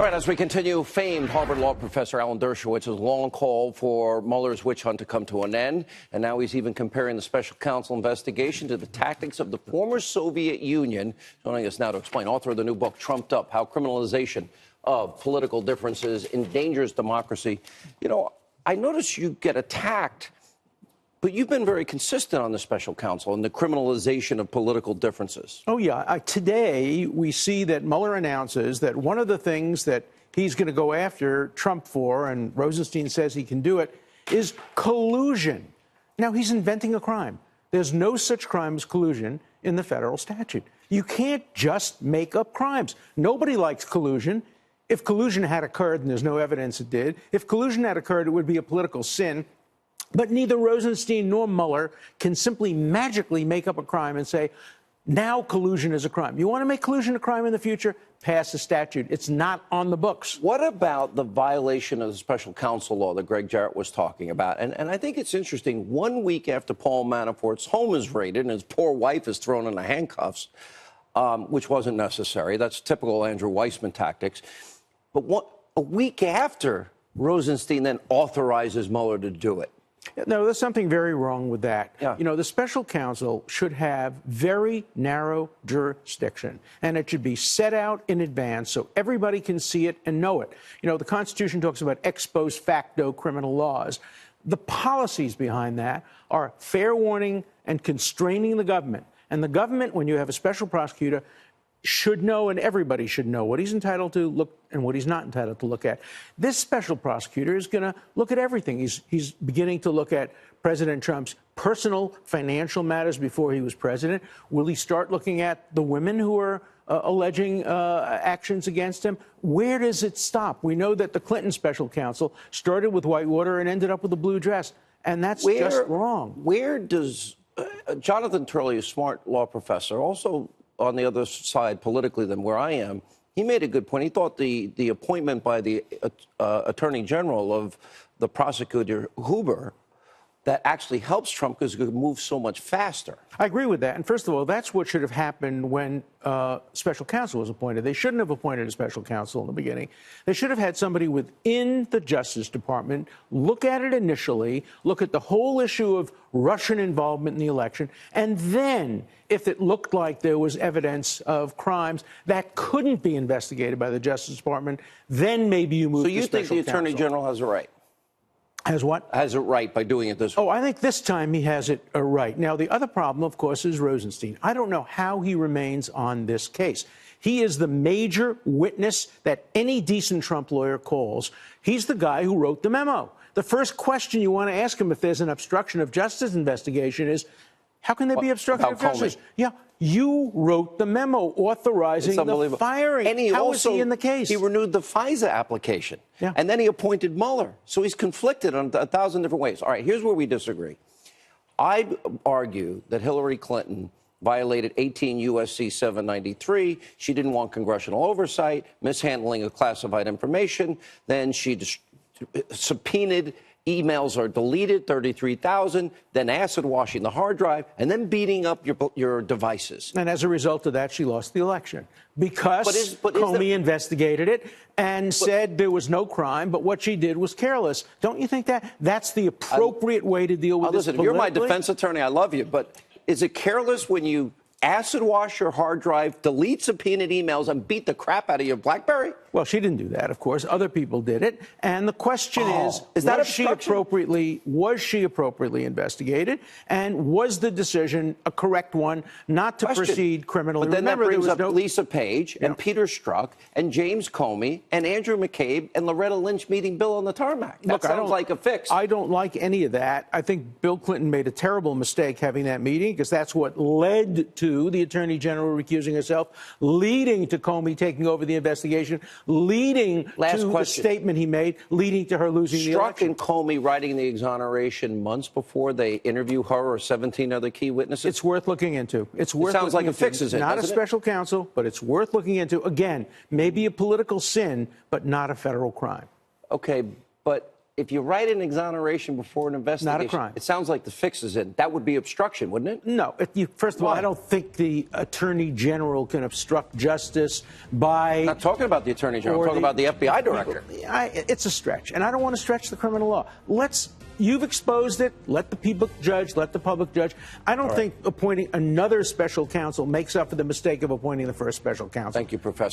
All right, as we continue, famed Harvard law professor Alan Dershowitz has long called for Mueller's witch hunt to come to an end, and now he's even comparing the special counsel investigation to the tactics of the former Soviet Union. Joining us now to explain, author of the new book, Trumped Up, How Criminalization of Political Differences Endangers Democracy. You know, I notice you get attacked, but you've been very consistent on the special counsel and the criminalization of political differences. Oh, yeah. Today, we see that Mueller announces that one of the things that he's going to go after Trump for, and Rosenstein says he can do it, is collusion. Now, he's inventing a crime. There's no such crime as collusion in the federal statute. You can't just make up crimes. Nobody likes collusion. If collusion had occurred, and there's no evidence it did, if collusion had occurred, it would be a political sin. But neither Rosenstein nor Mueller can simply magically make up a crime and say, now collusion is a crime. You want to make collusion a crime in the future? Pass a statute. It's not on the books. What about the violation of the special counsel law that Greg Jarrett was talking about? And I think it's interesting. 1 week after Paul Manafort's home is raided and his poor wife is thrown into handcuffs, which wasn't necessary. That's typical Andrew Weissman tactics. But a week after, Rosenstein then authorizes Mueller to do it. No, there's something very wrong with that. Yeah. You know, the special counsel should have very narrow jurisdiction, and it should be set out in advance so everybody can see it and know it. You know, the Constitution talks about ex post facto criminal laws. The policies behind that are fair warning and constraining the government. And the government, when you have a special prosecutor, should know, and everybody should know, what he's entitled to look and what he's not entitled to look at. This special prosecutor is going to look at everything. He's beginning to look at President Trump's personal financial matters before he was president. Will he start looking at the women who are alleging actions against him? Where does it stop? We know that the Clinton special counsel started with Whitewater and ended up with a blue dress, and that's just wrong. Where does Jonathan Turley, a smart law professor, also on the other side politically than where I am, he made a good point. He thought the appointment by the Attorney General of the prosecutor Huber that actually helps Trump because it could move so much faster. I agree with that. And first of all, that's what should have happened when special counsel was appointed. They shouldn't have appointed a special counsel in the beginning. They should have had somebody within the Justice Department look at it initially, look at the whole issue of Russian involvement in the election, and then, if it looked like there was evidence of crimes that couldn't be investigated by the Justice Department, then maybe you move to special counsel. So you think the Attorney General has a right? Has what? Has it right by doing it this way. Oh, I think this time he has it right. Now, the other problem, of course, is Rosenstein. I don't know how he remains on this case. He is the major witness that any decent Trump lawyer calls. He's the guy who wrote the memo. The first question you want to ask him if there's an obstruction of justice investigation is, how can there be obstruction of justice? Yeah, you wrote the memo authorizing the firing. And How is he in the case? He renewed the FISA application. Yeah. And then he appointed Mueller. So he's conflicted on 1,000 different ways. All right, here's where we disagree. I argue that Hillary Clinton violated 18 U.S.C. 793. She didn't want congressional oversight, mishandling of classified information. Then she subpoenaed emails are deleted, 33,000, then acid washing the hard drive, and then beating up your devices. And as a result of that, she lost the election because Comey investigated it and said there was no crime, but what she did was careless. Don't you think that's the appropriate way to deal with this politically? Listen, if you're my defense attorney, I love you, but is it careless when you acid wash your hard drive, delete subpoenaed emails, and beat the crap out of your BlackBerry? Well, she didn't do that, of course. Other people did it. And the question is that was she appropriately investigated? And was the decision a correct one not to proceed criminally? But then that brings up Lisa Page and Peter Strzok and James Comey and Andrew McCabe and Loretta Lynch meeting Bill on the tarmac. That sounds like a fix. I don't like any of that. I think Bill Clinton made a terrible mistake having that meeting because that's what led to the Attorney General recusing herself, leading to Comey taking over the investigation, leading to the statement he made, leading to her losing the election. Strzok and Comey writing the exoneration months before they interview her or 17 other key witnesses. It's worth looking into. It sounds like a fix, is it? Not a special counsel, but it's worth looking into. Again, maybe a political sin, but not a federal crime. Okay, but if you write an exoneration before an investigation, not a crime. It sounds like the fix is in. That would be obstruction, wouldn't it? No. First of all, I don't think the Attorney General can obstruct justice by... I'm not talking about the Attorney General. I'm talking about the FBI director. It's a stretch, and I don't want to stretch the criminal law. You've exposed it. Let the people judge. Let the public judge. I don't think appointing another special counsel makes up for the mistake of appointing the first special counsel. Thank you, Professor.